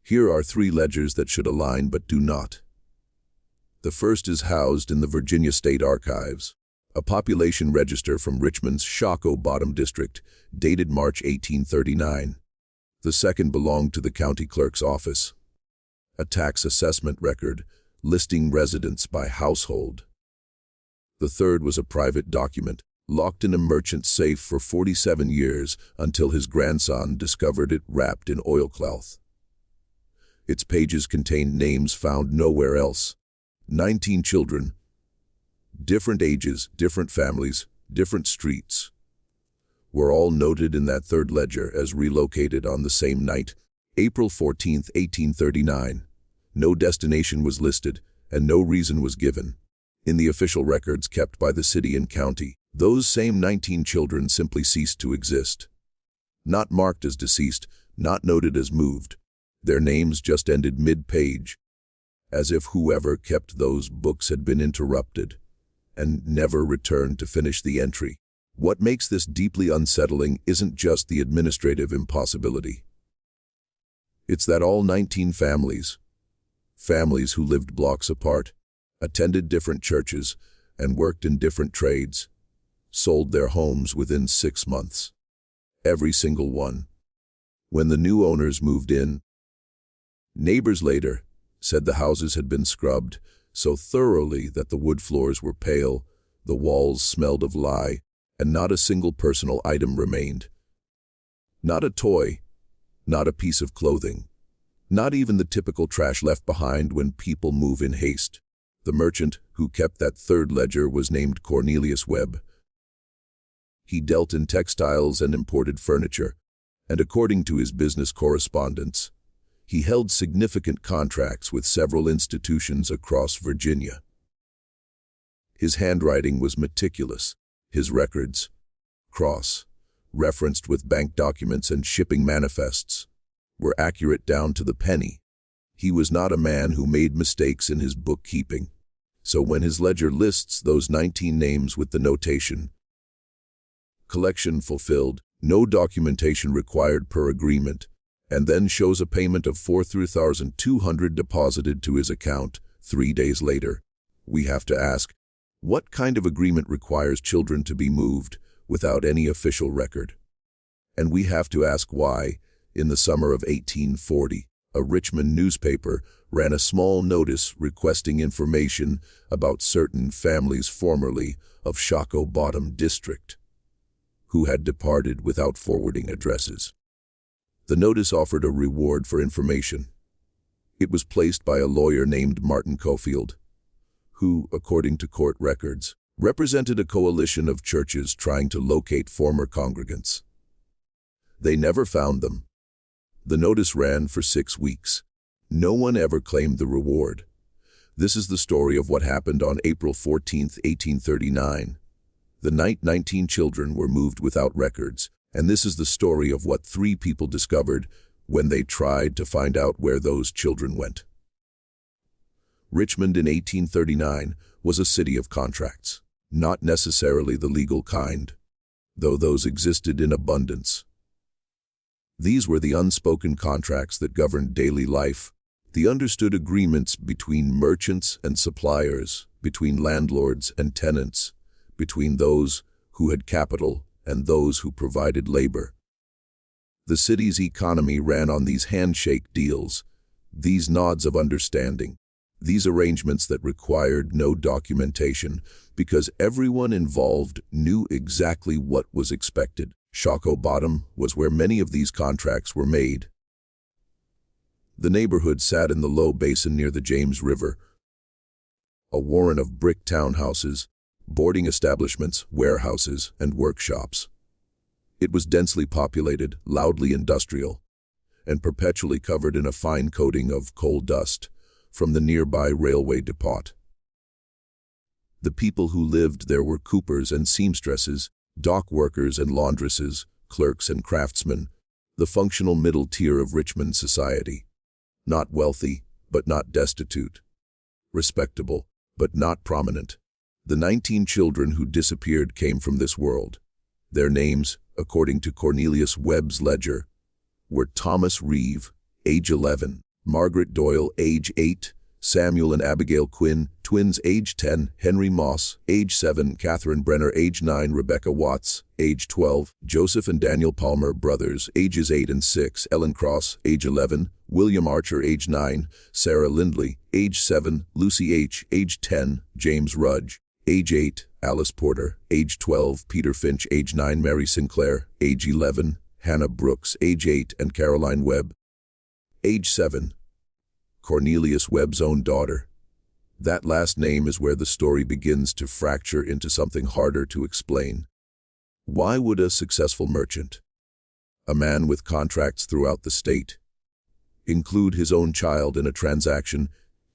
Here are 3 ledgers that should align but do not. The first is housed in the Virginia State Archives, a population register from Richmond's Shockoe Bottom District, dated March 1839. The second belonged to the county clerk's office, a tax assessment record listing residents by household. The third was a private document, locked in a merchant's safe for 47 years until his grandson discovered it wrapped in oilcloth. Its pages contained names found nowhere else. 19 children, different ages, different families, different streets, were all noted in that third ledger as relocated on the same night, April 14, 1839. No destination was listed, and no reason was given. In the official records kept by the city and county, those same 19 children simply ceased to exist. Not marked as deceased, not noted as moved. Their names just ended mid-page, as if whoever kept those books had been interrupted and never returned to finish the entry. What makes this deeply unsettling isn't just the administrative impossibility. It's that all 19 families who lived blocks apart, attended different churches, and worked in different trades, sold their homes within 6 months. Every single one. When the new owners moved in, neighbors later said the houses had been scrubbed so thoroughly that the wood floors were pale, the walls smelled of lye, and not a single personal item remained. Not a toy, not a piece of clothing, not even the typical trash left behind when people move in haste. The merchant who kept that third ledger was named Cornelius Webb. He dealt in textiles and imported furniture, and according to his business correspondence, he held significant contracts with several institutions across Virginia. His handwriting was meticulous. His records, cross-referenced with bank documents and shipping manifests, were accurate down to the penny. He was not a man who made mistakes in his bookkeeping. So when his ledger lists those 19 names with the notation, "Collection fulfilled, no documentation required per agreement," and then shows a payment of $4,200 deposited to his account 3 days later, we have to ask, what kind of agreement requires children to be moved without any official record? And we have to ask why, in the summer of 1840, a Richmond newspaper ran a small notice requesting information about certain families formerly of Shockoe Bottom District, who had departed without forwarding addresses. The notice offered a reward for information. It was placed by a lawyer named Martin Cofield, who, according to court records, represented a coalition of churches trying to locate former congregants. They never found them. The notice ran for 6 weeks. No one ever claimed the reward. This is the story of what happened on April 14, 1839. The night 19 children were moved without records, and this is the story of what 3 people discovered when they tried to find out where those children went. Richmond in 1839 was a city of contracts, not necessarily the legal kind, though those existed in abundance. These were the unspoken contracts that governed daily life, the understood agreements between merchants and suppliers, between landlords and tenants, between those who had capital and those who provided labor. The city's economy ran on these handshake deals, these nods of understanding, these arrangements that required no documentation because everyone involved knew exactly what was expected. Shockoe Bottom was where many of these contracts were made. The neighborhood sat in the low basin near the James River, a warren of brick townhouses, boarding establishments, warehouses, and workshops. It was densely populated, loudly industrial, and perpetually covered in a fine coating of coal dust from the nearby railway depot. The people who lived there were coopers and seamstresses, dock workers and laundresses, clerks and craftsmen, the functional middle tier of Richmond society. Not wealthy, but not destitute. Respectable, but not prominent. The 19 children who disappeared came from this world. Their names, according to Cornelius Webb's ledger, were Thomas Reeve, age 11, Margaret Doyle, age 8, Samuel and Abigail Quinn, twins, age 10, Henry Moss, age 7, Catherine Brenner, age 9, Rebecca Watts, age 12, Joseph and Daniel Palmer, brothers, ages 8 and 6, Ellen Cross, age 11, William Archer, age 9, Sarah Lindley, age 7, Lucy H., age 10, James Rudge, age 8, Alice Porter, age 12, Peter Finch, age 9, Mary Sinclair, age 11, Hannah Brooks, age 8, and Caroline Webb, age 7. Cornelius Webb's own daughter. That last name is where the story begins to fracture into something harder to explain. Why would a successful merchant, a man with contracts throughout the state, include his own child in a transaction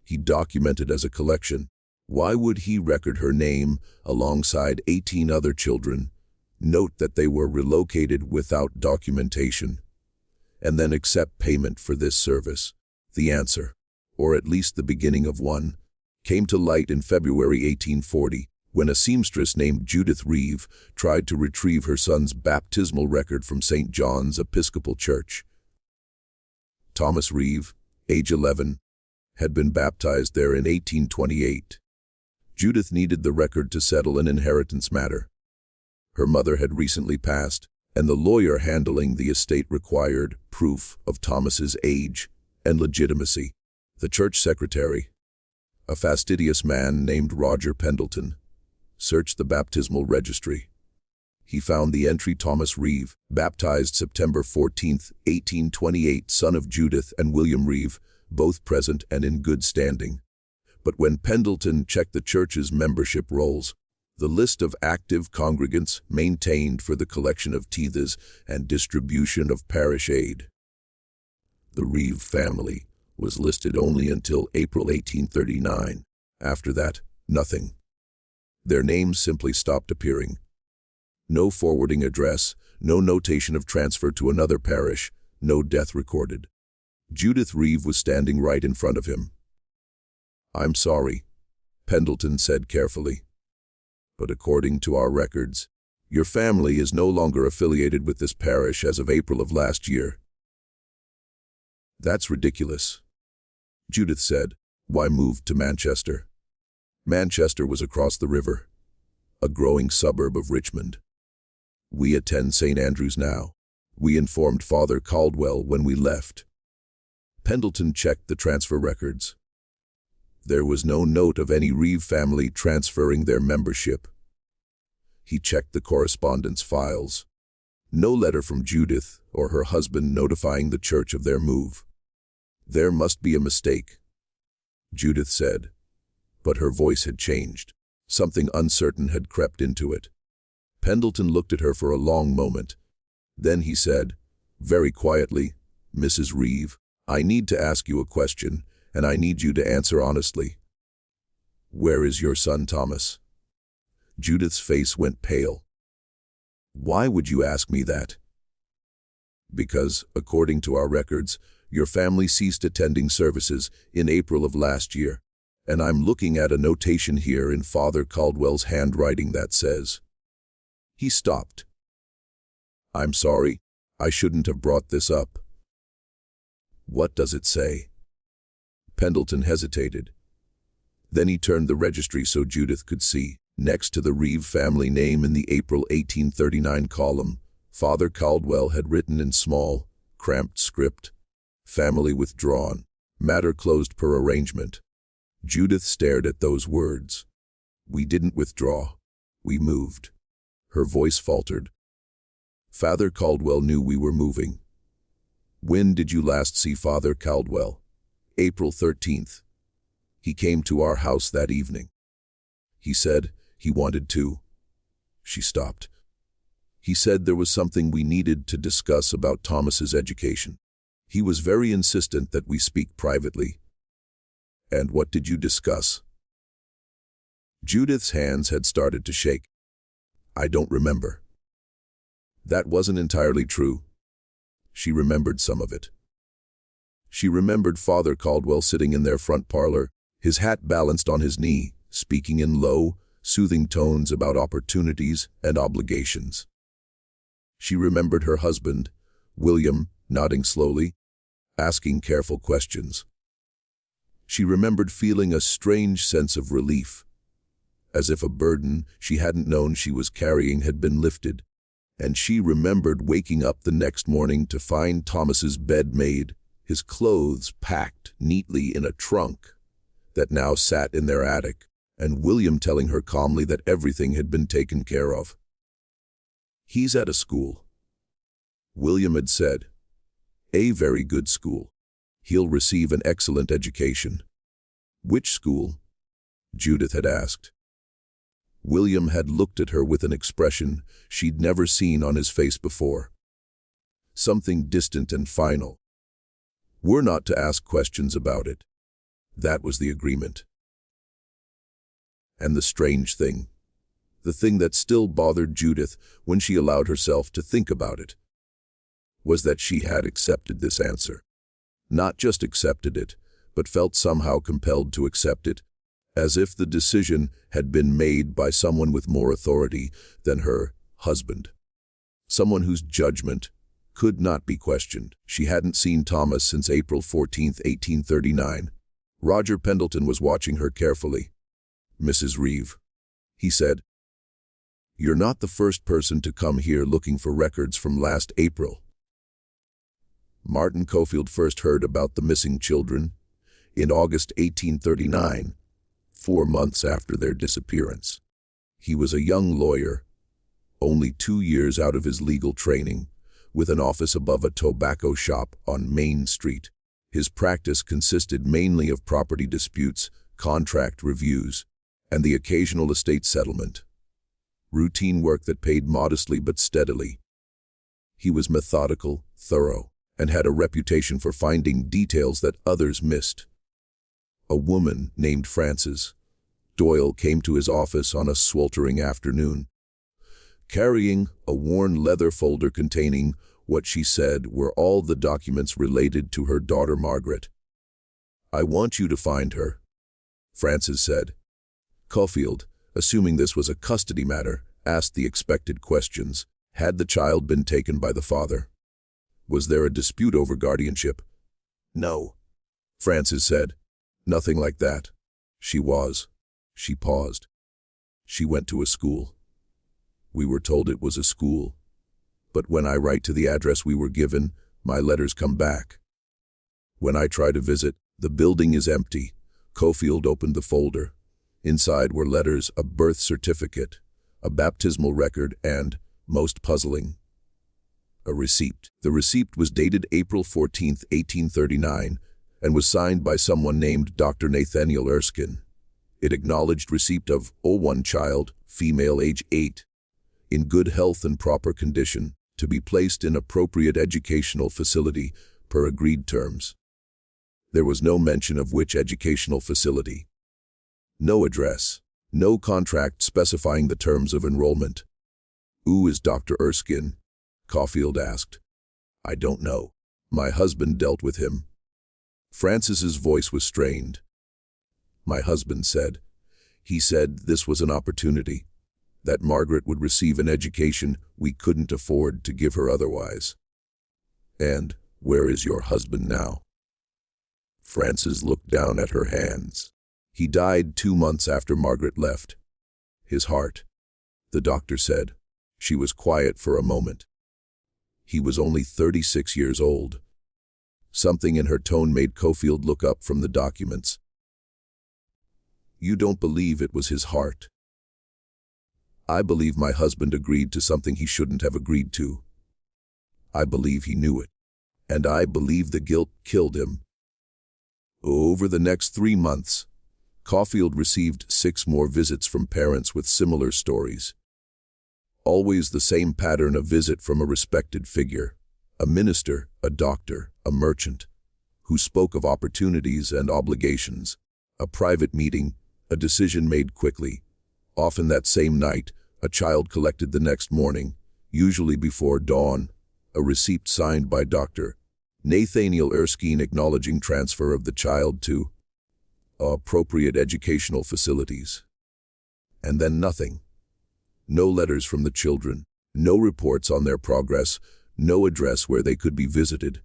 he documented as a collection? Why would he record her name alongside 18 other children, note that they were relocated without documentation, and then accept payment for this service? The answer, or at least the beginning of one, came to light in February 1840, when a seamstress named Judith Reeve tried to retrieve her son's baptismal record from St. John's Episcopal Church. Thomas Reeve, age 11, had been baptized there in 1828. Judith needed the record to settle an inheritance matter. Her mother had recently passed, and the lawyer handling the estate required proof of Thomas's age and legitimacy. The church secretary, a fastidious man named Roger Pendleton, searched the baptismal registry. He found the entry Thomas Reeve, baptized September 14, 1828, son of Judith and William Reeve, both present and in good standing. But when Pendleton checked the church's membership rolls, the list of active congregants maintained for the collection of tithes and distribution of parish aid, the Reeve family was listed only until April 1839. After that, nothing. Their names simply stopped appearing. No forwarding address, no notation of transfer to another parish, no death recorded. Judith Reeve was standing right in front of him. "I'm sorry," Pendleton said carefully, "but according to our records, your family is no longer affiliated with this parish as of April of last year." "That's ridiculous," Judith said. "Why move to Manchester?" Manchester was across the river, a growing suburb of Richmond. "We attend St. Andrews now. We informed Father Caldwell when we left." Pendleton checked the transfer records. There was no note of any Reeve family transferring their membership. He checked the correspondence files. No letter from Judith or her husband notifying the church of their move. "There must be a mistake," Judith said, but her voice had changed. Something uncertain had crept into it. Pendleton looked at her for a long moment. Then he said, very quietly, "Mrs. Reeve, I need to ask you a question, and I need you to answer honestly. Where is your son Thomas?" Judith's face went pale. "Why would you ask me that?" "Because, according to our records, your family ceased attending services in April of last year, and I'm looking at a notation here in Father Caldwell's handwriting that says..." He stopped. "I'm sorry, I shouldn't have brought this up." "What does it say?" Pendleton hesitated. Then he turned the registry so Judith could see. Next to the Reeve family name in the April 1839 column, Father Caldwell had written in small, cramped script, "Family withdrawn. Matter closed per arrangement." Judith stared at those words. "We didn't withdraw. We moved." Her voice faltered. "Father Caldwell knew we were moving." "When did you last see Father Caldwell?" "April 13th. He came to our house that evening. He said he wanted to..." She stopped. "He said there was something we needed to discuss about Thomas's education. He was very insistent that we speak privately." "And what did you discuss?" Judith's hands had started to shake. "I don't remember." That wasn't entirely true. She remembered some of it. She remembered Father Caldwell sitting in their front parlor, his hat balanced on his knee, speaking in low, soothing tones about opportunities and obligations. She remembered her husband, William, nodding slowly, asking careful questions. She remembered feeling a strange sense of relief, as if a burden she hadn't known she was carrying had been lifted, and she remembered waking up the next morning to find Thomas's bed made, his clothes packed neatly in a trunk that now sat in their attic, and William telling her calmly that everything had been taken care of. "He's at a school," William had said. "A very good school. He'll receive an excellent education." "Which school?" Judith had asked. William had looked at her with an expression she'd never seen on his face before. Something distant and final. "We're not to ask questions about it." That was the agreement. And the strange thing, the thing that still bothered Judith when she allowed herself to think about it, was that she had accepted this answer. Not just accepted it, but felt somehow compelled to accept it, as if the decision had been made by someone with more authority than her husband. Someone whose judgment could not be questioned. She hadn't seen Thomas since April 14, 1839. Roger Pendleton was watching her carefully. "Mrs. Reeve," he said, "you're not the first person to come here looking for records from last April." Martin Cofield first heard about the missing children in August 1839, 4 months after their disappearance. He was a young lawyer, only 2 years out of his legal training, with an office above a tobacco shop on Main Street. His practice consisted mainly of property disputes, contract reviews, and the occasional estate settlement. Routine work that paid modestly but steadily. He was methodical, thorough, and had a reputation for finding details that others missed. A woman named Frances Doyle came to his office on a sweltering afternoon, carrying a worn leather folder containing what she said were all the documents related to her daughter Margaret. "I want you to find her," Frances said. Cofield, assuming this was a custody matter, asked the expected questions. Had the child been taken by the father? Was there a dispute over guardianship? "No," Frances said. "Nothing like that. She was." She paused. "She went to a school. We were told it was a school. But when I write to the address we were given, my letters come back. When I try to visit, the building is empty." Cofield opened the folder. Inside were letters, a birth certificate, a baptismal record, and, most puzzling, a receipt. The receipt was dated April 14, 1839, and was signed by someone named Dr. Nathaniel Erskine. It acknowledged receipt of one child, female age 8, in good health and proper condition, to be placed in appropriate educational facility per agreed terms. There was no mention of which educational facility. No address. No contract specifying the terms of enrollment. "Who is Dr. Erskine?" Cofield asked. "I don't know. My husband dealt with him." Frances's voice was strained. "My husband said. He said this was an opportunity, that Margaret would receive an education we couldn't afford to give her otherwise." "And where is your husband now?" Frances looked down at her hands. "He died 2 months after Margaret left. His heart," the doctor said. She was quiet for a moment. "He was only 36 years old." Something in her tone made Cofield look up from the documents. "You don't believe it was his heart?" "I believe my husband agreed to something he shouldn't have agreed to. I believe he knew it. And I believe the guilt killed him." Over the next 3 months, Cofield received 6 more visits from parents with similar stories. Always the same pattern of visit from a respected figure, a minister, a doctor, a merchant, who spoke of opportunities and obligations, a private meeting, a decision made quickly. Often that same night, a child collected the next morning, usually before dawn, a receipt signed by Dr. Nathaniel Erskine acknowledging transfer of the child to appropriate educational facilities. And then nothing. No letters from the children, no reports on their progress, no address where they could be visited.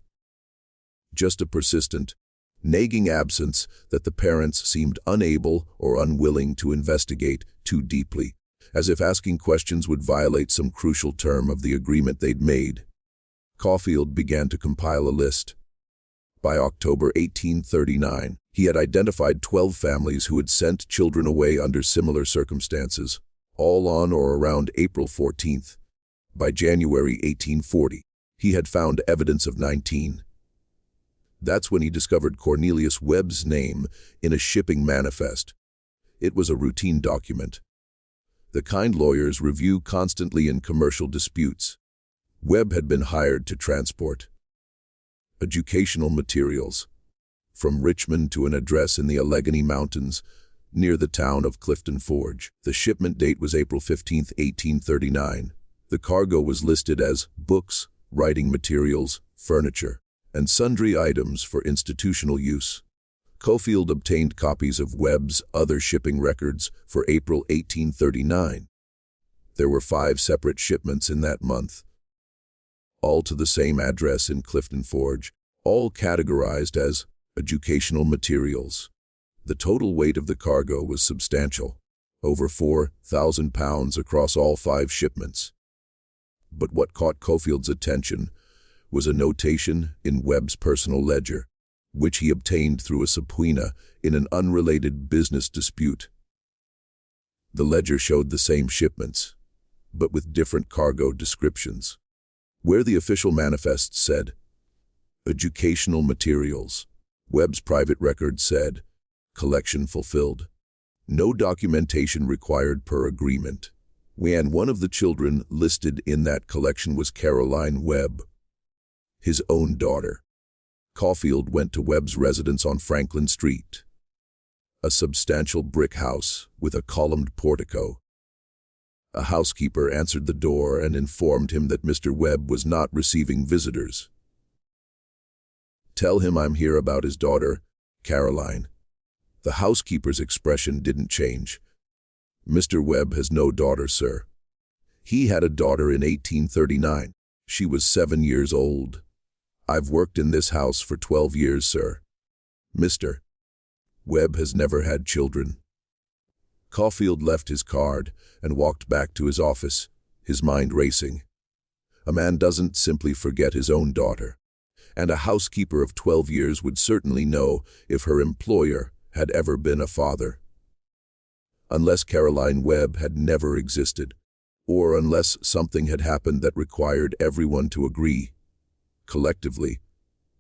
just a persistent, nagging absence that the parents seemed unable or unwilling to investigate too deeply, as if asking questions would violate some crucial term of the agreement they'd made. Caulfield began to compile a list. By October 1839, he had identified 12 families who had sent children away under similar circumstances, all on or around April 14th. By January 1840, he had found evidence of 19. That's when he discovered Cornelius Webb's name in a shipping manifest. It was a routine document. The kind lawyers review constantly in commercial disputes. Webb had been hired to transport educational materials from Richmond to an address in the Allegheny Mountains near the town of Clifton Forge. The shipment date was April 15, 1839. The cargo was listed as books, writing materials, furniture, and sundry items for institutional use. Caulfield obtained copies of Webb's other shipping records for April 1839. There were 5 separate shipments in that month, all to the same address in Clifton Forge, all categorized as educational materials. The total weight of the cargo was substantial, over 4,000 pounds across all 5 shipments. But what caught Caulfield's attention was a notation in Webb's personal ledger, which he obtained through a subpoena in an unrelated business dispute. The ledger showed the same shipments, but with different cargo descriptions. Where the official manifest said, educational materials, Webb's private record said, collection fulfilled. No documentation required per agreement. And one of the children listed in that collection was Caroline Webb, his own daughter. Caulfield went to Webb's residence on Franklin Street, a substantial brick house with a columned portico. A housekeeper answered the door and informed him that Mr. Webb was not receiving visitors. "Tell him I'm here about his daughter, Caroline." The housekeeper's expression didn't change. "Mr. Webb has no daughter, sir. He had a daughter in 1839. She was 7 years old. I've worked in this house for 12 years, sir. Mr. Webb has never had children." Caulfield left his card and walked back to his office, his mind racing. A man doesn't simply forget his own daughter, and a housekeeper of 12 years would certainly know if her employer had ever been a father. Unless Caroline Webb had never existed, or unless something had happened that required everyone to agree, collectively,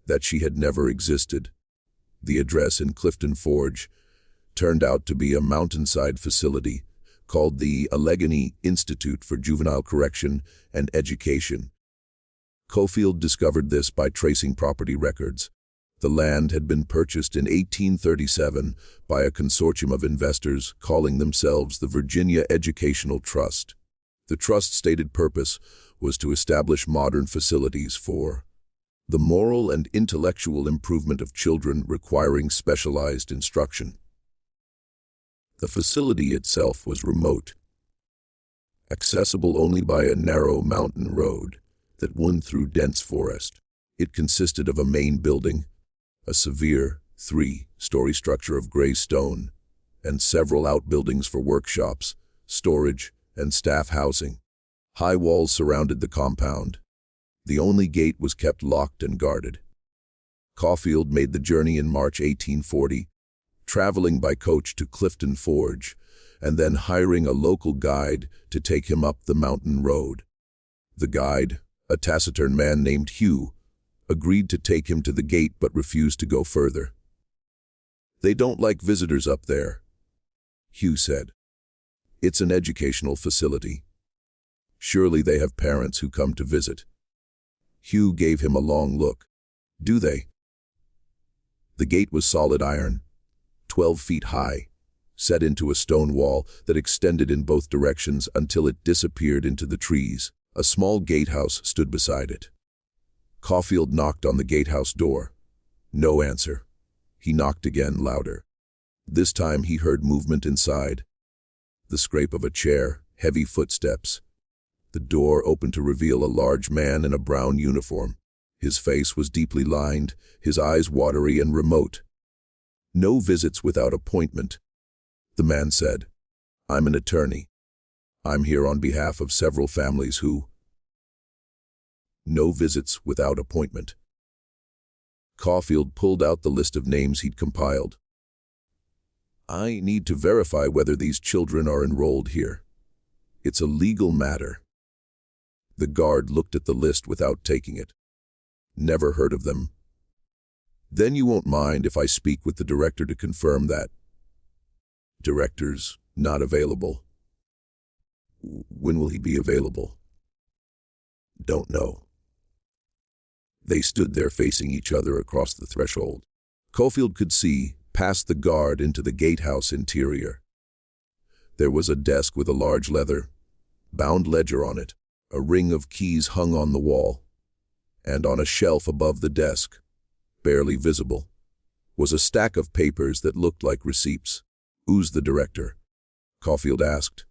that she had never existed. The address in Clifton Forge turned out to be a mountainside facility called the Allegheny Institute for Juvenile Correction and Education. Caulfield discovered this by tracing property records. The land had been purchased in 1837 by a consortium of investors calling themselves the Virginia Educational Trust. The trust's stated purpose was to establish modern facilities for the moral and intellectual improvement of children requiring specialized instruction. The facility itself was remote, accessible only by a narrow mountain road that wound through dense forest. It consisted of a main building, a severe 3-story structure of gray stone, and several outbuildings for workshops, storage, and staff housing. High walls surrounded the compound. The only gate was kept locked and guarded. Caulfield made the journey in March 1840, traveling by coach to Clifton Forge, and then hiring a local guide to take him up the mountain road. The guide, a taciturn man named Hugh, agreed to take him to the gate but refused to go further. "They don't like visitors up there," Hugh said. "It's an educational facility. Surely they have parents who come to visit." Hugh gave him a long look. "Do they?" The gate was solid iron, 12 feet high, set into a stone wall that extended in both directions until it disappeared into the trees. A small gatehouse stood beside it. Caulfield knocked on the gatehouse door. No answer. He knocked again, louder. This time he heard movement inside. The scrape of a chair, heavy footsteps. The door opened to reveal a large man in a brown uniform. His face was deeply lined, his eyes watery and remote. "No visits without appointment," the man said. "I'm an attorney. I'm here on behalf of several families who—" No visits without appointment. Caulfield pulled out the list of names he'd compiled. "I need to verify whether these children are enrolled here. It's a legal matter." The guard looked at the list without taking it. "Never heard of them." "Then you won't mind if I speak with the director to confirm that." "Director's not available." "When will he be available?" "Don't know." They stood there facing each other across the threshold. Caulfield could see, past the guard, into the gatehouse interior. There was a desk with a large leather-bound ledger on it. A ring of keys hung on the wall. And on a shelf above the desk, barely visible, was a stack of papers that looked like receipts. "Who's the director?" Caulfield asked.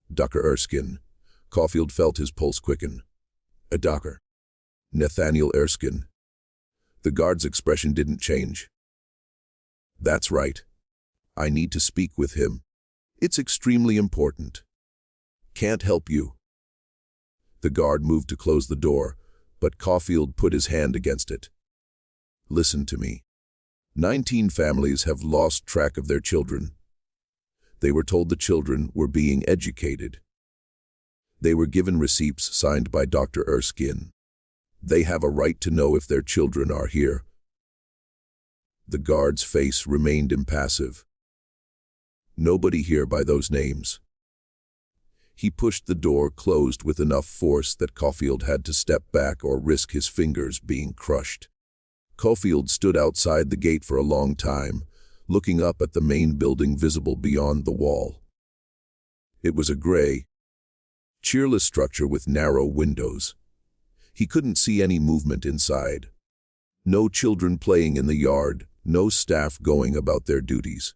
"Dr. Erskine." Caulfield felt his pulse quicken. "A doctor?" "Nathaniel Erskine." The guard's expression didn't change. "That's right. I need to speak with him. It's extremely important. Can't help you." The guard moved to close the door, but Caulfield put his hand against it. "Listen to me. 19 families have lost track of their children. They were told the children were being educated. They were given receipts signed by Dr. Erskine. They have a right to know if their children are here." The guard's face remained impassive. "Nobody here by those names." He pushed the door closed with enough force that Caulfield had to step back or risk his fingers being crushed. Caulfield stood outside the gate for a long time, looking up at the main building visible beyond the wall. It was a gray, cheerless structure with narrow windows. He couldn't see any movement inside. No children playing in the yard, no staff going about their duties.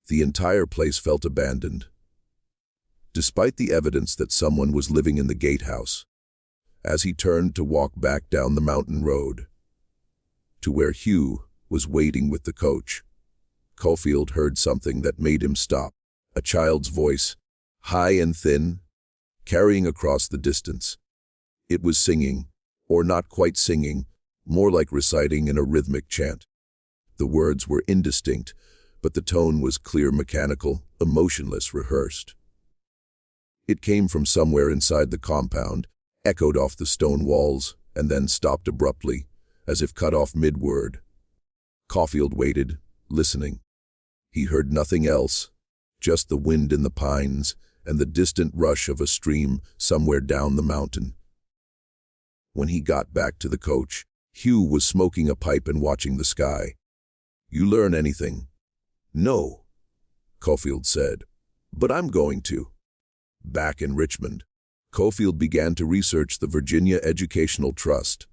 The entire place felt abandoned. Despite the evidence that someone was living in the gatehouse, as he turned to walk back down the mountain road, to where Hugh was waiting with the coach, Caulfield heard something that made him stop. A child's voice, high and thin, carrying across the distance. It was singing, or not quite singing, more like reciting in a rhythmic chant. The words were indistinct, but the tone was clear, mechanical, emotionless, rehearsed. It came from somewhere inside the compound, echoed off the stone walls, and then stopped abruptly, as if cut off mid-word. Caulfield waited, listening. He heard nothing else, just the wind in the pines and the distant rush of a stream somewhere down the mountain. When he got back to the coach, Hugh was smoking a pipe and watching the sky. "You learn anything?" "No," Caulfield said, "but I'm going to." Back in Richmond, Caulfield began to research the Virginia Educational Trust.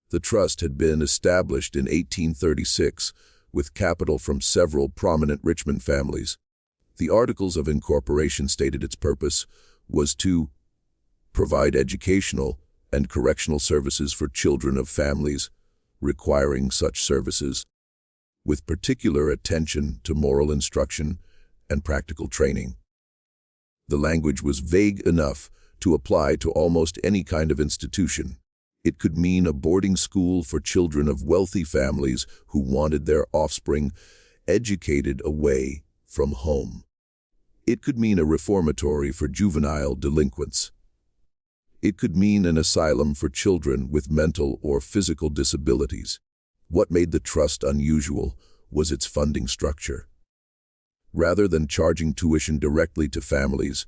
The trust had been established in 1836 with capital from several prominent Richmond families. The Articles of Incorporation stated its purpose was to provide educational and correctional services for children of families requiring such services, with particular attention to moral instruction and practical training. The language was vague enough to apply to almost any kind of institution. It could mean a boarding school for children of wealthy families who wanted their offspring educated away from home. It could mean a reformatory for juvenile delinquents. It could mean an asylum for children with mental or physical disabilities. What made the trust unusual was its funding structure. Rather than charging tuition directly to families,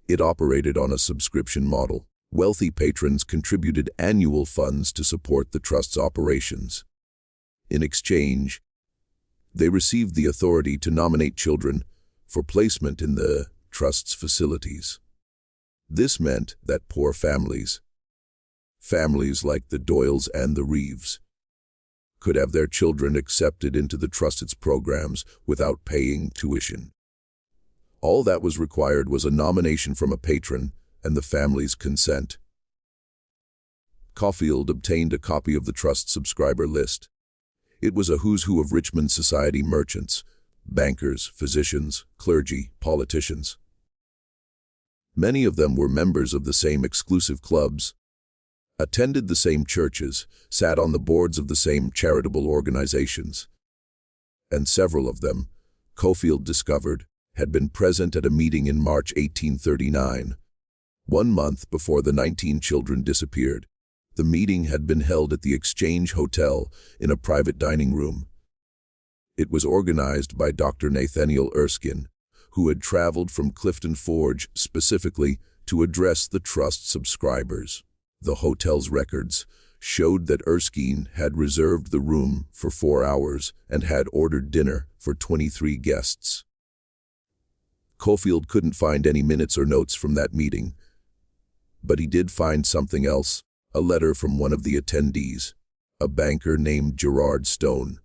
it operated on a subscription model. Wealthy patrons contributed annual funds to support the trust's operations. In exchange, they received the authority to nominate children for placement in the trust's facilities. This meant that poor families like the Doyles and the Reeves, could have their children accepted into the trust's programs without paying tuition. All that was required was a nomination from a patron and the family's consent. Caulfield obtained a copy of the trust subscriber list. It was a who's who of Richmond society merchants, bankers, physicians, clergy, politicians. Many of them were members of the same exclusive clubs, attended the same churches, sat on the boards of the same charitable organizations. And several of them, Caulfield discovered, had been present at a meeting in March 1839. 1 month before the 19 children disappeared, the meeting had been held at the Exchange Hotel in a private dining room. It was organized by Dr. Nathaniel Erskine, who had traveled from Clifton Forge specifically to address the trust subscribers. The hotel's records showed that Erskine had reserved the room for 4 hours and had ordered dinner for 23 guests. Caulfield couldn't find any minutes or notes from that meeting, but he did find something else, a letter from one of the attendees, a banker named Gerard Stone,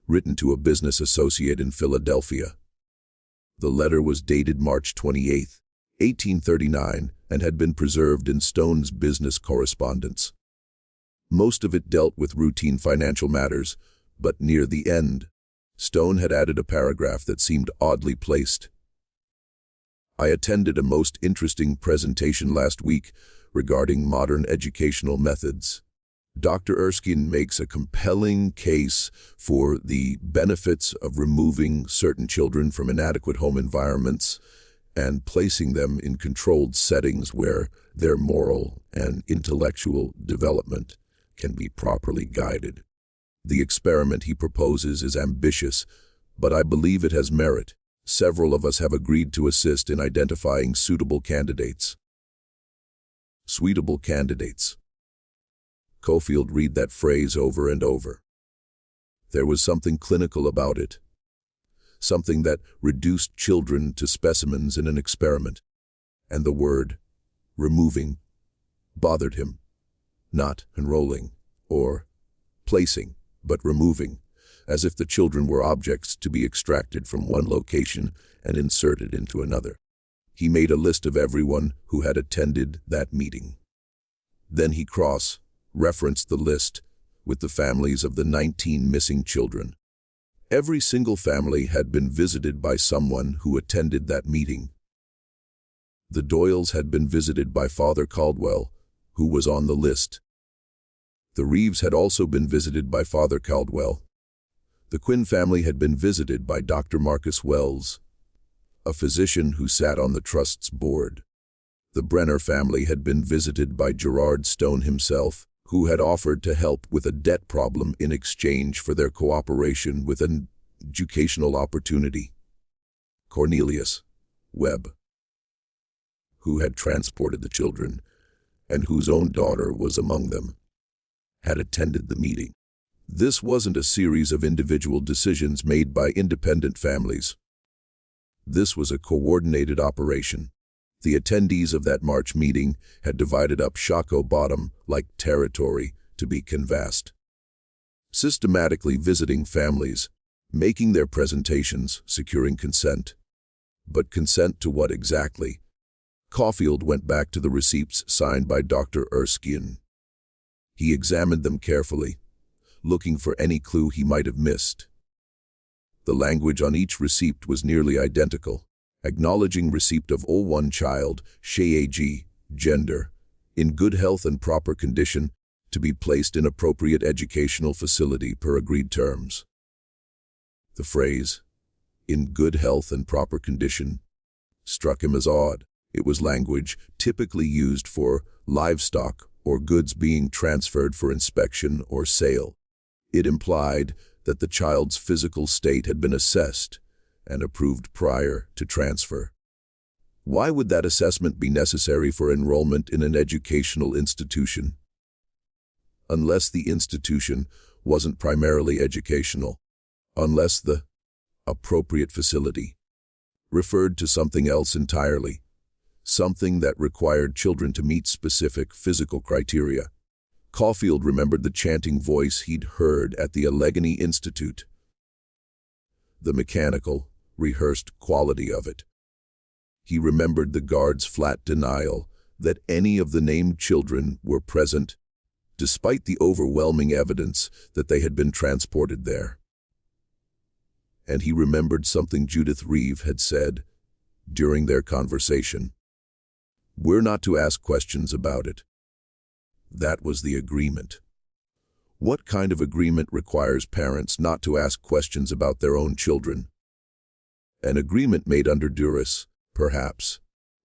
written to a business associate in Philadelphia. The letter was dated March 28, 1839, and had been preserved in Stone's business correspondence. Most of it dealt with routine financial matters, but near the end, Stone had added a paragraph that seemed oddly placed. I attended a most interesting presentation last week regarding modern educational methods. Dr. Erskine makes a compelling case for the benefits of removing certain children from inadequate home environments and placing them in controlled settings where their moral and intellectual development can be properly guided. The experiment he proposes is ambitious, but I believe it has merit. Several of us have agreed to assist in identifying suitable candidates. Suitable candidates. Caulfield read that phrase over and over. There was something clinical about it. Something that reduced children to specimens in an experiment. And the word, removing, bothered him. Not enrolling or placing, but removing, as if the children were objects to be extracted from one location and inserted into another. He made a list of everyone who had attended that meeting. Then he cross-referenced the list with the families of the 19 missing children. Every single family had been visited by someone who attended that meeting. The Doyles had been visited by Father Caldwell, who was on the list. The Reeves had also been visited by Father Caldwell. The Quinn family had been visited by Dr. Marcus Wells, a physician who sat on the trust's board. The Brenner family had been visited by Gerard Stone himself, who had offered to help with a debt problem in exchange for their cooperation with an educational opportunity. Cornelius Webb, who had transported the children, and whose own daughter was among them, had attended the meeting. This wasn't a series of individual decisions made by independent families. This was a coordinated operation. The attendees of that March meeting had divided up Shockoe Bottom-like territory to be canvassed, systematically visiting families, making their presentations, securing consent. But consent to what exactly? Caulfield went back to the receipts signed by Dr. Erskine. He examined them carefully, looking for any clue he might have missed. The language on each receipt was nearly identical, acknowledging receipt of one child, Shag, gender, in good health and proper condition, to be placed in appropriate educational facility per agreed terms. The phrase, in good health and proper condition, struck him as odd. It was language typically used for livestock or goods being transferred for inspection or sale. It implied that the child's physical state had been assessed and approved prior to transfer. Why would that assessment be necessary for enrollment in an educational institution? Unless the institution wasn't primarily educational, unless the appropriate facility referred to something else entirely, something that required children to meet specific physical criteria. Caulfield remembered the chanting voice he'd heard at the Allegheny Institute, the mechanical, rehearsed quality of it. He remembered the guard's flat denial that any of the named children were present despite the overwhelming evidence that they had been transported there. And he remembered something Judith Reeve had said during their conversation. We're not to ask questions about it. That was the agreement. What kind of agreement requires parents not to ask questions about their own children? An agreement made under duress, perhaps,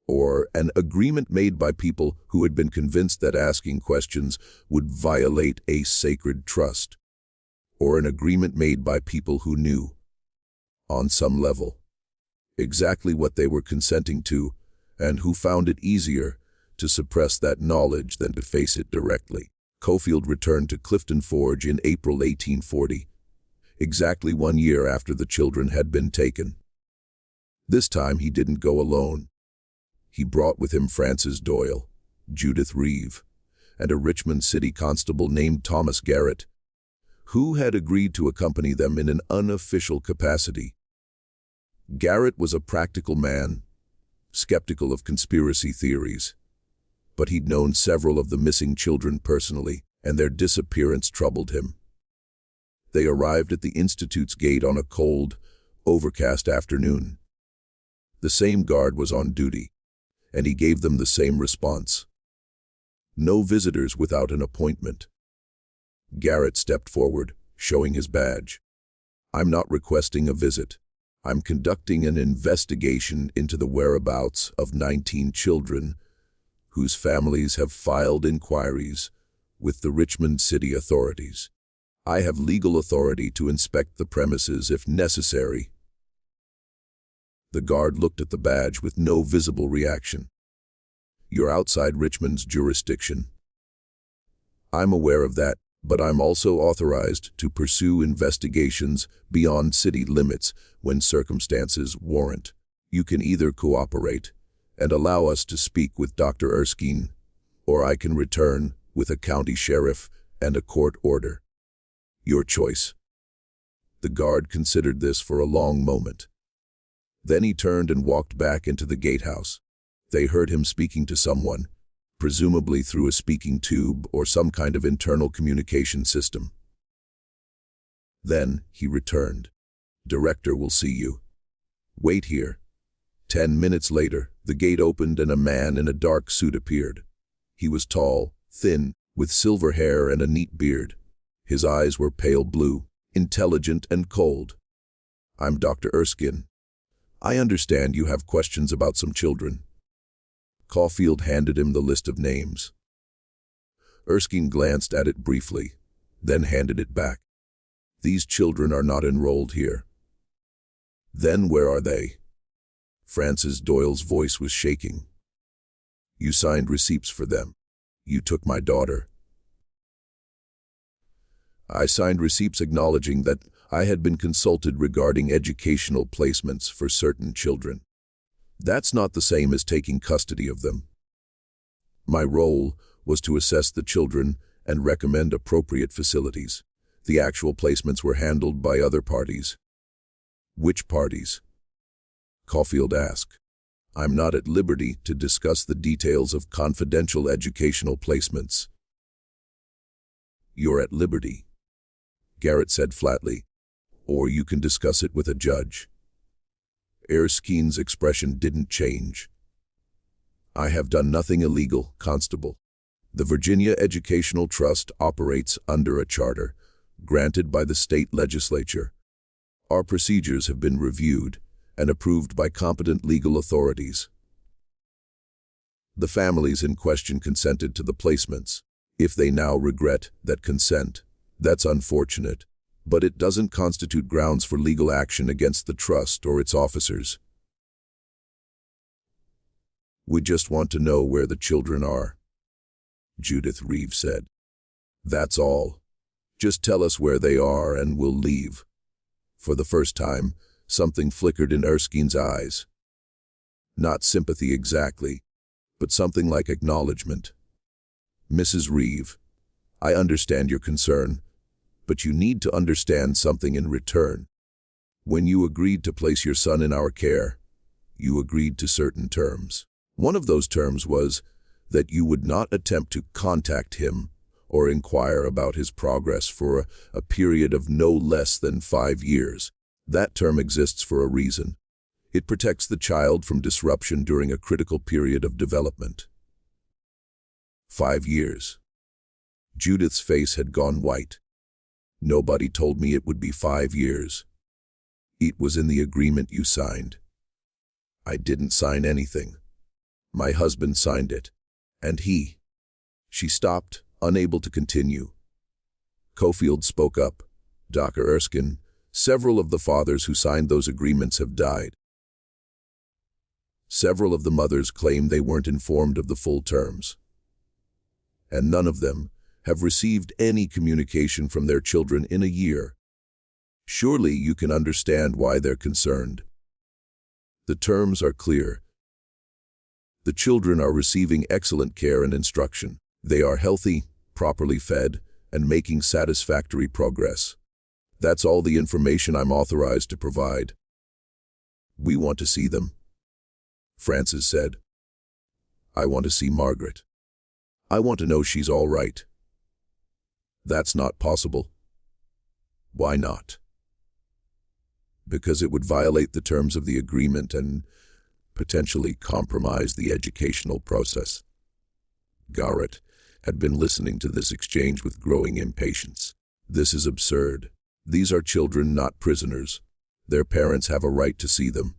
or an agreement made by people who had been convinced that asking questions would violate a sacred trust, or an agreement made by people who knew, on some level, exactly what they were consenting to, and who found it easier to suppress that knowledge than to face it directly. Cofield returned to Clifton Forge in April 1840, exactly 1 year after the children had been taken. This time he didn't go alone. He brought with him Frances Doyle, Judith Reeve, and a Richmond City constable named Thomas Garrett, who had agreed to accompany them in an unofficial capacity. Garrett was a practical man, skeptical of conspiracy theories, but he'd known several of the missing children personally, and their disappearance troubled him. They arrived at the Institute's gate on a cold, overcast afternoon. The same guard was on duty, and he gave them the same response. No visitors without an appointment. Garrett stepped forward, showing his badge. I'm not requesting a visit. I'm conducting an investigation into the whereabouts of 19 children whose families have filed inquiries with the Richmond City authorities. I have legal authority to inspect the premises if necessary. The guard looked at the badge with no visible reaction. You're outside Richmond's jurisdiction. I'm aware of that, but I'm also authorized to pursue investigations beyond city limits when circumstances warrant. You can either cooperate and allow us to speak with Dr. Erskine, or I can return with a county sheriff and a court order. Your choice. The guard considered this for a long moment. Then he turned and walked back into the gatehouse. They heard him speaking to someone, presumably through a speaking tube or some kind of internal communication system. Then he returned. Director will see you. Wait here. 10 minutes later, the gate opened and a man in a dark suit appeared. He was tall, thin, with silver hair and a neat beard. His eyes were pale blue, intelligent and cold. I'm Dr. Erskine. I understand you have questions about some children. Caulfield handed him the list of names. Erskine glanced at it briefly, then handed it back. These children are not enrolled here. Then where are they? Frances Doyle's voice was shaking. You signed receipts for them. You took my daughter. I signed receipts acknowledging that I had been consulted regarding educational placements for certain children. That's not the same as taking custody of them. My role was to assess the children and recommend appropriate facilities. The actual placements were handled by other parties. Which parties? Caulfield asked. I'm not at liberty to discuss the details of confidential educational placements. You're at liberty, Garrett said flatly, or you can discuss it with a judge. Erskine's expression didn't change. I have done nothing illegal, Constable. The Virginia Educational Trust operates under a charter granted by the state legislature. Our procedures have been reviewed and approved by competent legal authorities. The families in question consented to the placements. If they now regret that consent, that's unfortunate, but it doesn't constitute grounds for legal action against the trust or its officers. We just want to know where the children are, Judith Reeve said. That's all. Just tell us where they are and we'll leave. For the first time, something flickered in Erskine's eyes. Not sympathy exactly, but something like acknowledgement. Mrs. Reeve, I understand your concern, but you need to understand something in return. When you agreed to place your son in our care, you agreed to certain terms. One of those terms was that you would not attempt to contact him or inquire about his progress for a period of no less than 5 years. That term exists for a reason. It protects the child from disruption during a critical period of development. 5 years. Judith's face had gone white. Nobody told me it would be 5 years. It was in the agreement you signed. I didn't sign anything. My husband signed it. And he. She stopped, unable to continue. Cofield spoke up. Dr. Erskine, several of the fathers who signed those agreements have died. Several of the mothers claim they weren't informed of the full terms. And none of them have received any communication from their children in a year. Surely you can understand why they're concerned. The terms are clear. The children are receiving excellent care and instruction. They are healthy, properly fed, and making satisfactory progress. That's all the information I'm authorized to provide. We want to see them, Frances said. I want to see Margaret. I want to know she's all right. That's not possible. Why not? Because it would violate the terms of the agreement and potentially compromise the educational process. Garrett had been listening to this exchange with growing impatience. This is absurd. These are children, not prisoners. Their parents have a right to see them.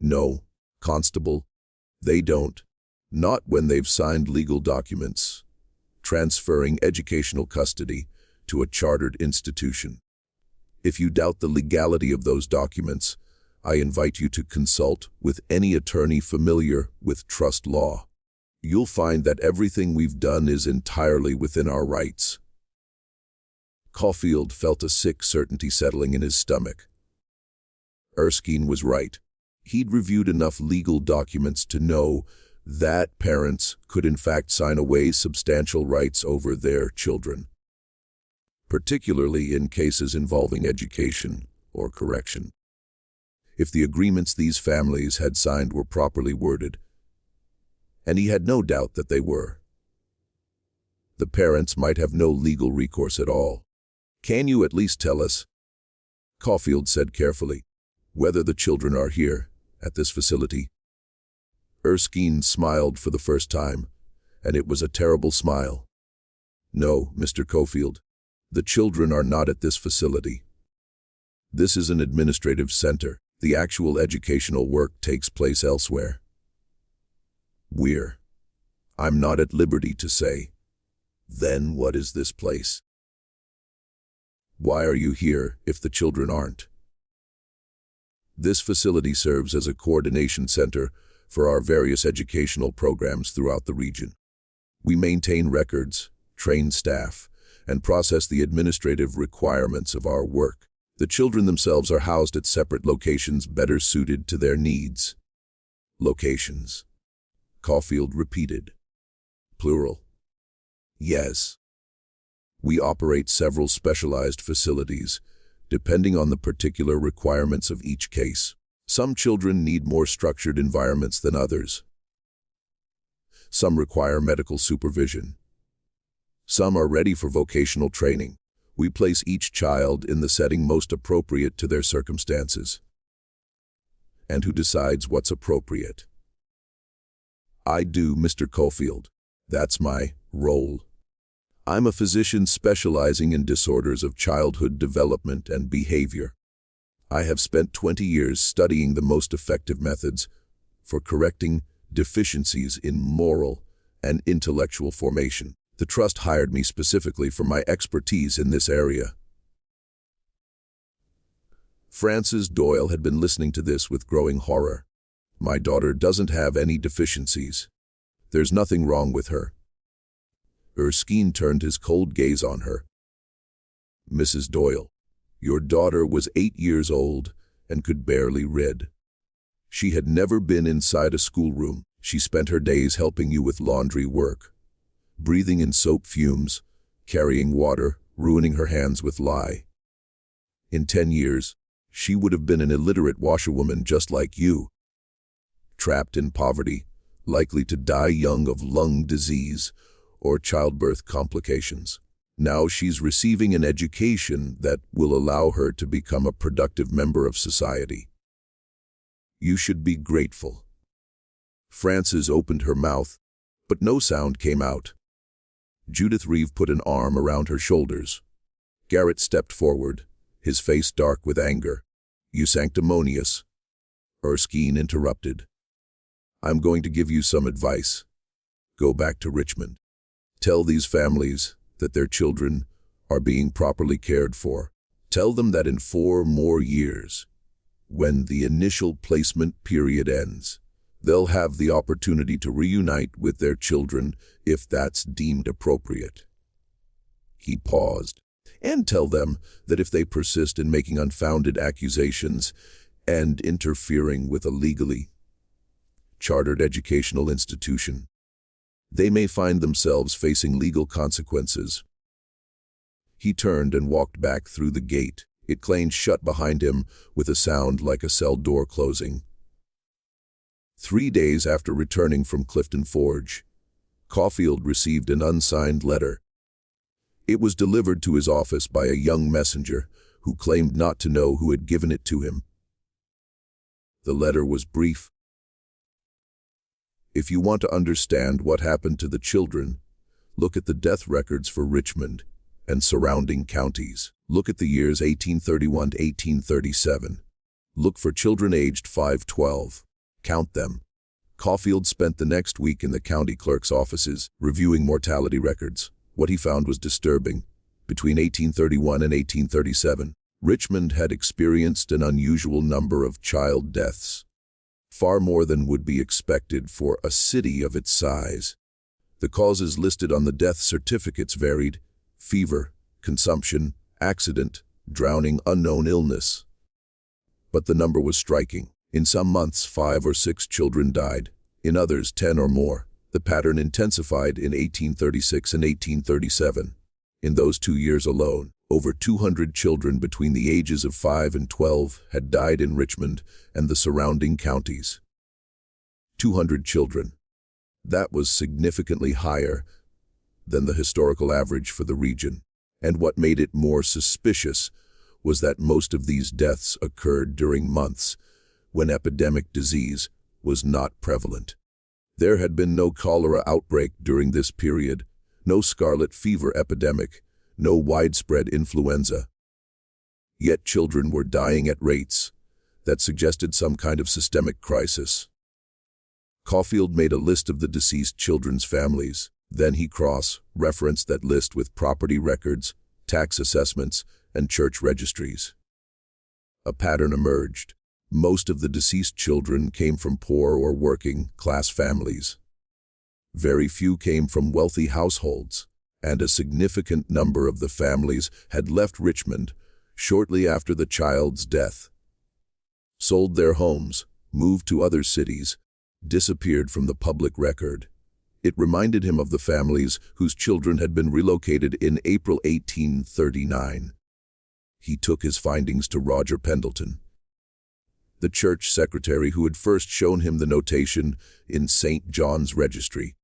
No, Constable, they don't. Not when they've signed legal documents, transferring educational custody to a chartered institution. If you doubt the legality of those documents, I invite you to consult with any attorney familiar with trust law. You'll find that everything we've done is entirely within our rights. Caulfield felt a sick certainty settling in his stomach. Erskine was right. He'd reviewed enough legal documents to know that parents could in fact sign away substantial rights over their children, particularly in cases involving education or correction. If the agreements these families had signed were properly worded, and he had no doubt that they were, the parents might have no legal recourse at all. Can you at least tell us, Caulfield said carefully, whether the children are here, at this facility? Erskine smiled for the first time, and it was a terrible smile. No, Mr. Caulfield, the children are not at this facility. This is an administrative center. The actual educational work takes place elsewhere. I'm not at liberty to say. Then what is this place? Why are you here if the children aren't? This facility serves as a coordination center for our various educational programs throughout the region. We maintain records, train staff, and process the administrative requirements of our work. The children themselves are housed at separate locations better suited to their needs. Locations, Caulfield repeated. Plural. Yes. We operate several specialized facilities, depending on the particular requirements of each case. Some children need more structured environments than others. Some require medical supervision. Some are ready for vocational training. We place each child in the setting most appropriate to their circumstances. And who decides what's appropriate? I do, Mr. Caulfield. That's my role. I'm a physician specializing in disorders of childhood development and behavior. I have spent 20 years studying the most effective methods for correcting deficiencies in moral and intellectual formation. The trust hired me specifically for my expertise in this area. Frances Doyle had been listening to this with growing horror. My daughter doesn't have any deficiencies. There's nothing wrong with her. Erskine turned his cold gaze on her. Mrs. Doyle, your daughter was 8 years old and could barely read. She had never been inside a schoolroom. She spent her days helping you with laundry work, breathing in soap fumes, carrying water, ruining her hands with lye. In 10 years, she would have been an illiterate washerwoman just like you, trapped in poverty, likely to die young of lung disease or childbirth complications. Now she's receiving an education that will allow her to become a productive member of society. You should be grateful. Frances opened her mouth, but no sound came out. Judith Reeve put an arm around her shoulders. Garrett stepped forward, his face dark with anger. You sanctimonious. Erskine interrupted. I'm going to give you some advice. Go back to Richmond. Tell these families that their children are being properly cared for. Tell them that in 4 more years, when the initial placement period ends, they'll have the opportunity to reunite with their children if that's deemed appropriate. He paused. And tell them that if they persist in making unfounded accusations and interfering with a legally chartered educational institution, they may find themselves facing legal consequences. He turned and walked back through the gate. It clanged shut behind him with a sound like a cell door closing. 3 days after returning from Clifton Forge, Caulfield received an unsigned letter. It was delivered to his office by a young messenger who claimed not to know who had given it to him. The letter was brief. If you want to understand what happened to the children, look at the death records for Richmond and surrounding counties. Look at the years 1831 to 1837. Look for children aged 5-12. Count them. Caulfield spent the next week in the county clerk's offices, reviewing mortality records. What he found was disturbing. Between 1831 and 1837, Richmond had experienced an unusual number of child deaths, far more than would be expected for a city of its size. The causes listed on the death certificates varied: fever, consumption, accident, drowning, unknown illness. But the number was striking. In some months, 5 or 6 children died. In others, 10 or more. The pattern intensified in 1836 and 1837. In those 2 years alone, over 200 children between the ages of 5 and 12 had died in Richmond and the surrounding counties. 200 children. That was significantly higher than the historical average for the region. And what made it more suspicious was that most of these deaths occurred during months when epidemic disease was not prevalent. There had been no cholera outbreak during this period, no scarlet fever epidemic, no widespread influenza. Yet children were dying at rates that suggested some kind of systemic crisis. Caulfield made a list of the deceased children's families. Then he cross-referenced that list with property records, tax assessments, and church registries. A pattern emerged. Most of the deceased children came from poor or working-class families. Very few came from wealthy households, and a significant number of the families had left Richmond shortly after the child's death, sold their homes, moved to other cities, disappeared from the public record. It reminded him of the families whose children had been relocated in April 1839. He took his findings to Roger Pendleton, the church secretary who had first shown him the notation in St. John's registry.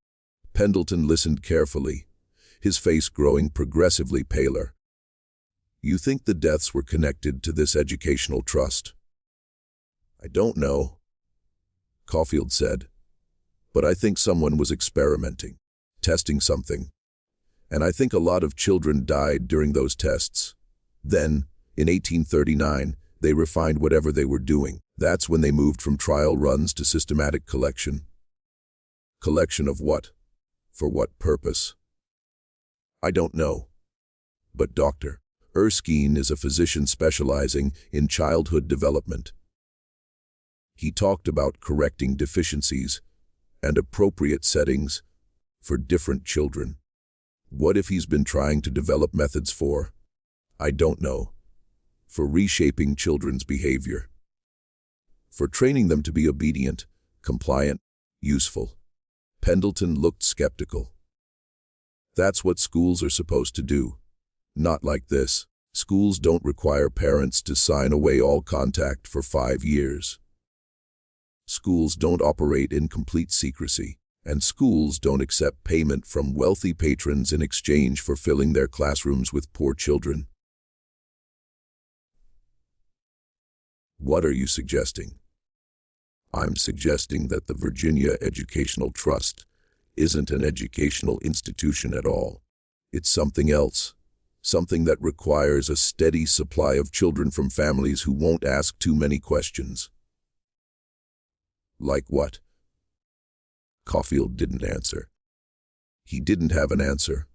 Pendleton listened carefully, his face growing progressively paler. You think the deaths were connected to this educational trust? I don't know, Caulfield said, but I think someone was experimenting, testing something. And I think a lot of children died during those tests. Then, in 1839, they refined whatever they were doing. That's when they moved from trial runs to systematic collection. Collection of what? For what purpose? I don't know. But Dr. Erskine is a physician specializing in childhood development. He talked about correcting deficiencies and appropriate settings for different children. What if he's been trying to develop methods for, I don't know, for reshaping children's behavior, for training them to be obedient, compliant, useful? Pendleton looked skeptical. That's what schools are supposed to do. Not like this. Schools don't require parents to sign away all contact for 5 years. Schools don't operate in complete secrecy, and schools don't accept payment from wealthy patrons in exchange for filling their classrooms with poor children. What are you suggesting? I'm suggesting that the Virginia Educational Trust isn't an educational institution at all. It's something else, something that requires a steady supply of children from families who won't ask too many questions. Like what? Caulfield didn't answer. He didn't have an answer,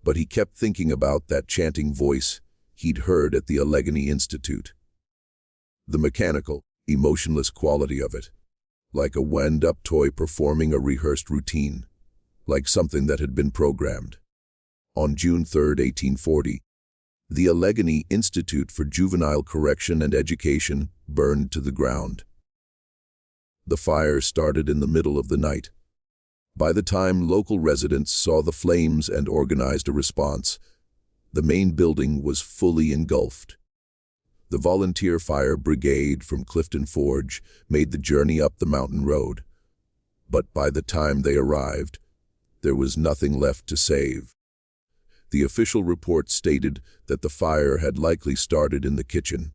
but he kept thinking about that chanting voice he'd heard at the Allegheny Institute. The mechanical, emotionless quality of it, like a wound-up toy performing a rehearsed routine, like something that had been programmed. On June 3, 1840, the Allegheny Institute for Juvenile Correction and Education burned to the ground. The fire started in the middle of the night. By the time local residents saw the flames and organized a response, the main building was fully engulfed. The volunteer fire brigade from Clifton Forge made the journey up the mountain road. But by the time they arrived, there was nothing left to save. The official report stated that the fire had likely started in the kitchen,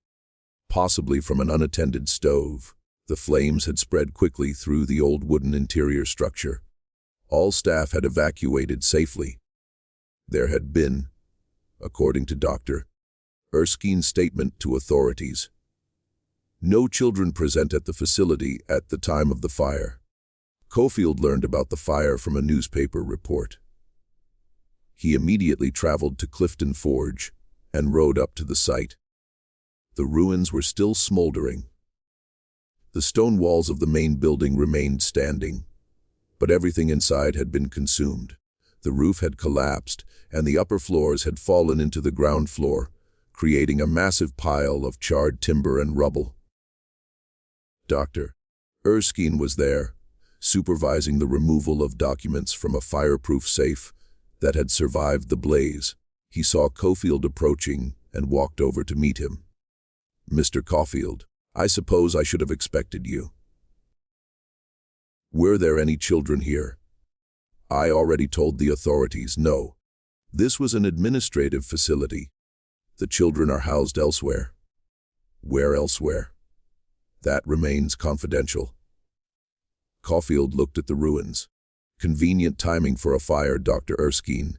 possibly from an unattended stove. The flames had spread quickly through the old wooden interior structure. All staff had evacuated safely. There had been, according to Dr. Erskine's statement to authorities, no children present at the facility at the time of the fire. Caulfield learned about the fire from a newspaper report. He immediately traveled to Clifton Forge and rode up to the site. The ruins were still smoldering. The stone walls of the main building remained standing, but everything inside had been consumed. The roof had collapsed, and the upper floors had fallen into the ground floor, creating a massive pile of charred timber and rubble. Dr. Erskine was there, supervising the removal of documents from a fireproof safe that had survived the blaze. He saw Caulfield approaching and walked over to meet him. "Mr. Caulfield, I suppose I should have expected you. Were there any children here?" "I already told the authorities no. This was an administrative facility. The children are housed elsewhere." "Where elsewhere?" "That remains confidential." Caulfield looked at the ruins. "Convenient timing for a fire, Dr. Erskine,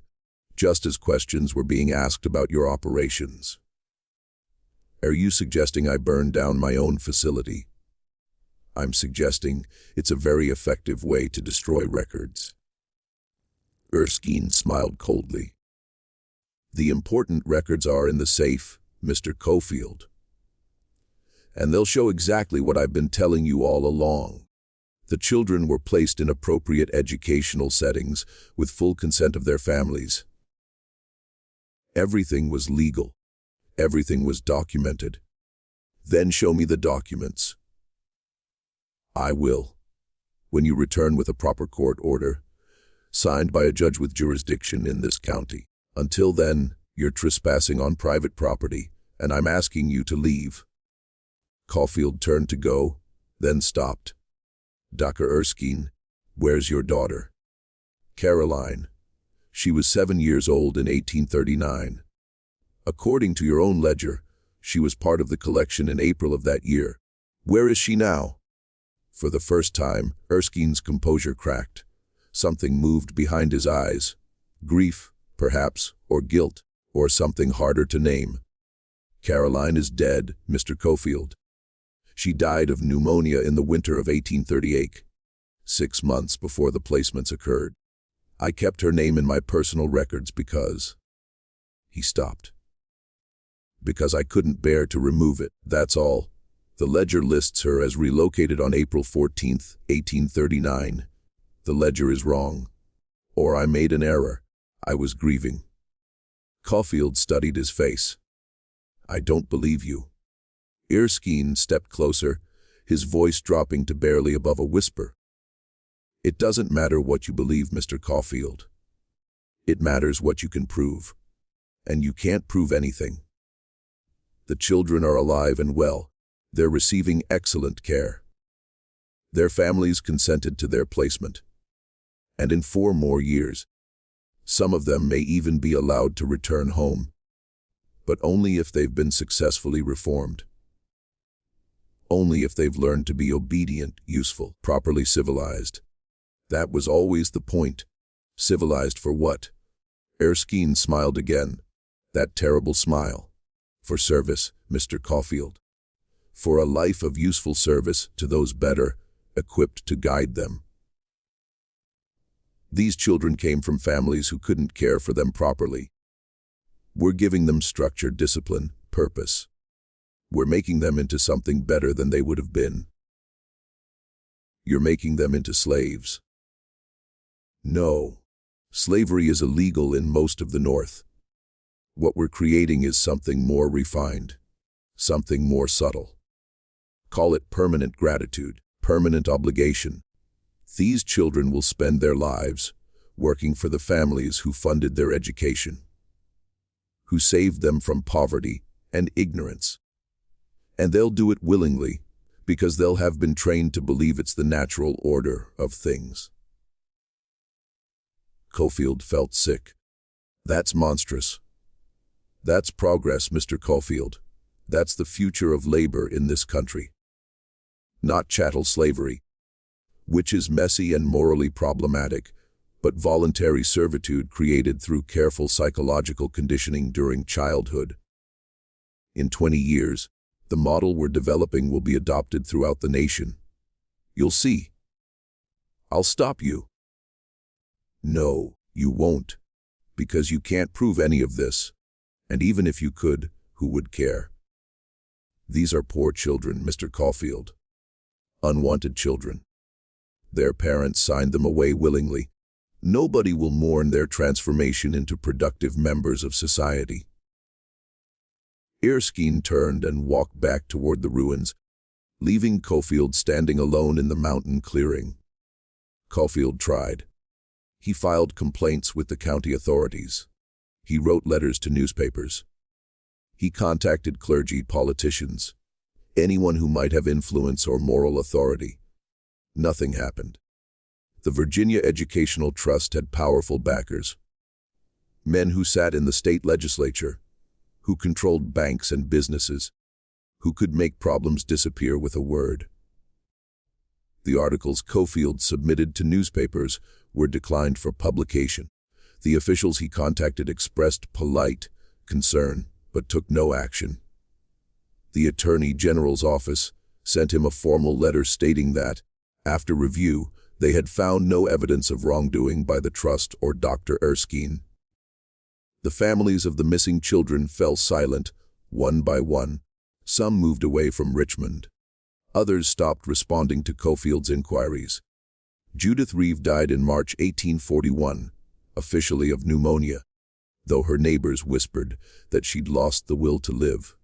just as questions were being asked about your operations." "Are you suggesting I burn down my own facility?" "I'm suggesting it's a very effective way to destroy records." Erskine smiled coldly. "The important records are in the safe, Mr. Caulfield. And they'll show exactly what I've been telling you all along. The children were placed in appropriate educational settings with full consent of their families. Everything was legal. Everything was documented. Then show me the documents." "I will, when you return with a proper court order, signed by a judge with jurisdiction in this county. Until then, you're trespassing on private property, and I'm asking you to leave." Caulfield turned to go, then stopped. "Dr. Erskine, where's your daughter?" "Caroline. She was 7 years old in 1839. According to your own ledger, she was part of the collection in April of that year. Where is she now?" For the first time, Erskine's composure cracked. Something moved behind his eyes. Grief, perhaps, or guilt, or something harder to name. "Caroline is dead, Mr. Caulfield. She died of pneumonia in the winter of 1838, 6 months before the placements occurred. I kept her name in my personal records because—" He stopped. "Because I couldn't bear to remove it, that's all. The ledger lists her as relocated on April 14, 1839. The ledger is wrong. Or I made an error. I was grieving." Caulfield studied his face. "I don't believe you." Erskine stepped closer, his voice dropping to barely above a whisper. "It doesn't matter what you believe, Mr. Caulfield. It matters what you can prove. And you can't prove anything. The children are alive and well. They're receiving excellent care. Their families consented to their placement. and in 4 more years. Some of them may even be allowed to return home, but only if they've been successfully reformed. Only if they've learned to be obedient, useful, properly civilized. That was always the point. Civilized for what? Erskine smiled again. That terrible smile. For service, Mr. Caulfield. For a life of useful service to those better equipped to guide them. These children came from families who couldn't care for them properly. We're giving them structure, discipline, purpose. We're making them into something better than they would have been. You're making them into slaves. No. Slavery is illegal in most of the North. What we're creating is something more refined, something more subtle. Call it permanent gratitude, permanent obligation. These children will spend their lives working for the families who funded their education, who saved them from poverty and ignorance. And they'll do it willingly, because they'll have been trained to believe it's the natural order of things. Caulfield felt sick. That's monstrous. That's progress, Mr. Caulfield. That's the future of labor in this country. Not chattel slavery, which is messy and morally problematic, but voluntary servitude created through careful psychological conditioning during childhood. In 20 years, the model we're developing will be adopted throughout the nation. You'll see. I'll stop you. No, you won't, because you can't prove any of this, and even if you could, who would care? These are poor children, Mr. Caulfield. Unwanted children. Their parents signed them away willingly. Nobody will mourn their transformation into productive members of society. Erskine turned and walked back toward the ruins, leaving Caulfield standing alone in the mountain clearing. Caulfield tried. He filed complaints with the county authorities. He wrote letters to newspapers. He contacted clergy, politicians, anyone who might have influence or moral authority. Nothing happened. The Virginia Educational Trust had powerful backers. Men who sat in the state legislature, who controlled banks and businesses, who could make problems disappear with a word. The articles Caulfield submitted to newspapers were declined for publication. The officials he contacted expressed polite concern, but took no action. The Attorney General's office sent him a formal letter stating that, after review, they had found no evidence of wrongdoing by the trust or Dr. Erskine. The families of the missing children fell silent, one by one. Some moved away from Richmond. Others stopped responding to Caulfield's inquiries. Judith Reeve died in March 1841, officially of pneumonia, though her neighbors whispered that she'd lost the will to live.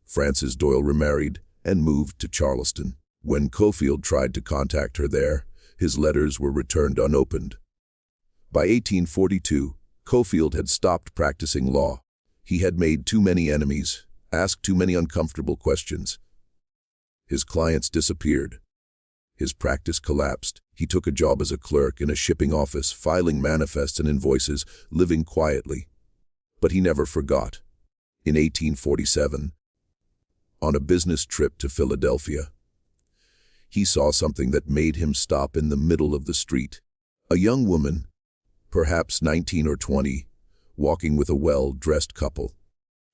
Frances Doyle remarried and moved to Charleston. When Caulfield tried to contact her there, his letters were returned unopened. By 1842, Caulfield had stopped practicing law. He had made too many enemies, asked too many uncomfortable questions. His clients disappeared. His practice collapsed. He took a job as a clerk in a shipping office, filing manifests and invoices, living quietly. But he never forgot. In 1847, on a business trip to Philadelphia, he saw something that made him stop in the middle of the street. A young woman, perhaps 19 or 20, walking with a well-dressed couple.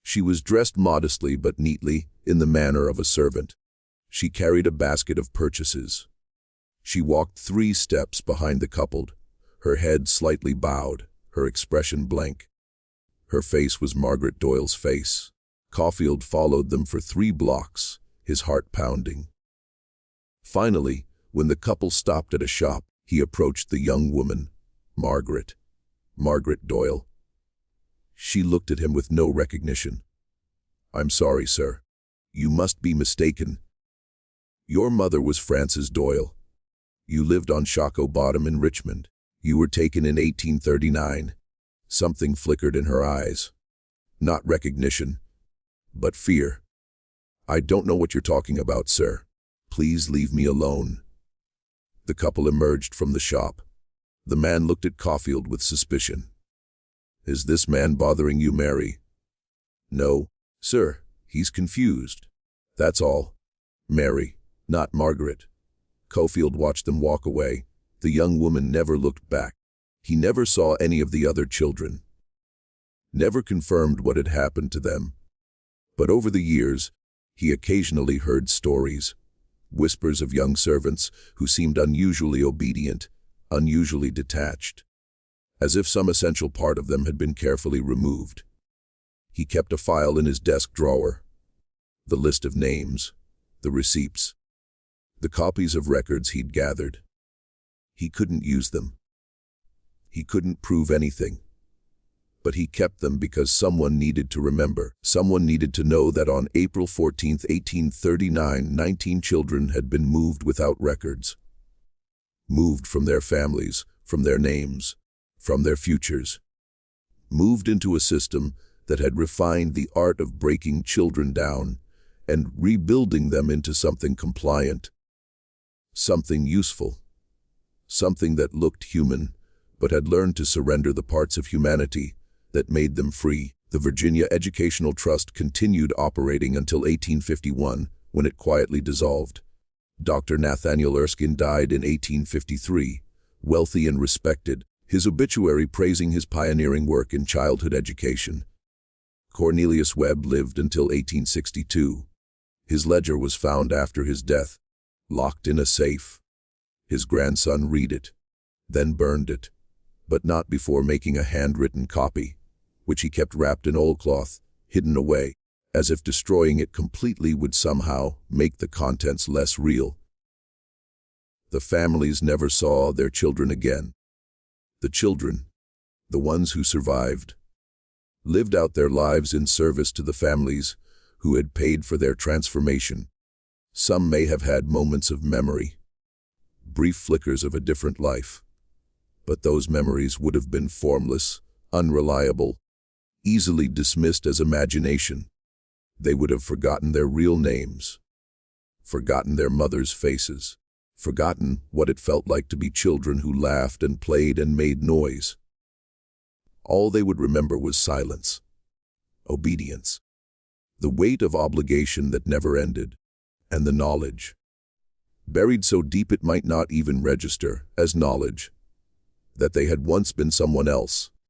She was dressed modestly but neatly, in the manner of a servant. She carried a basket of purchases. She walked 3 steps behind the couple, her head slightly bowed, her expression blank. Her face was Margaret Doyle's face. Caulfield followed them for 3 blocks, his heart pounding. Finally, when the couple stopped at a shop, he approached the young woman, Margaret Doyle. She looked at him with no recognition. "I'm sorry, sir. You must be mistaken. Your mother was Frances Doyle. You lived on Shockoe Bottom in Richmond. You were taken in 1839. Something flickered in her eyes. Not recognition, but fear. I don't know what you're talking about, sir. Please leave me alone." The couple emerged from the shop. The man looked at Caulfield with suspicion. "Is this man bothering you, Mary?" "No, sir, he's confused. That's all." "Mary, not Margaret." Caulfield watched them walk away. The young woman never looked back. He never saw any of the other children. Never confirmed what had happened to them. But over the years, he occasionally heard stories, whispers of young servants who seemed unusually obedient, unusually detached, as if some essential part of them had been carefully removed. He kept a file in his desk drawer. The list of names, the receipts, the copies of records he'd gathered. He couldn't use them. He couldn't prove anything. But he kept them because someone needed to remember. Someone needed to know that on April 14, 1839, 19 children had been moved without records. Moved from their families, from their names, from their futures. Moved into a system that had refined the art of breaking children down and rebuilding them into something compliant, something useful, something that looked human, but had learned to surrender the parts of humanity that made them free. The Virginia Educational Trust continued operating until 1851, when it quietly dissolved. Dr. Nathaniel Erskine died in 1853, wealthy and respected, his obituary praising his pioneering work in childhood education. Cornelius Webb lived until 1862. His ledger was found after his death, locked in a safe. His grandson read it, then burned it, but not before making a handwritten copy, which he kept wrapped in oilcloth, hidden away, as if destroying it completely would somehow make the contents less real. The families never saw their children again. The children, the ones who survived, lived out their lives in service to the families who had paid for their transformation. Some may have had moments of memory, brief flickers of a different life, but those memories would have been formless, unreliable, easily dismissed as imagination. They would have forgotten their real names, forgotten their mothers' faces, forgotten what it felt like to be children who laughed and played and made noise. All they would remember was silence, obedience, the weight of obligation that never ended, and the knowledge, buried so deep it might not even register as knowledge, that they had once been someone else.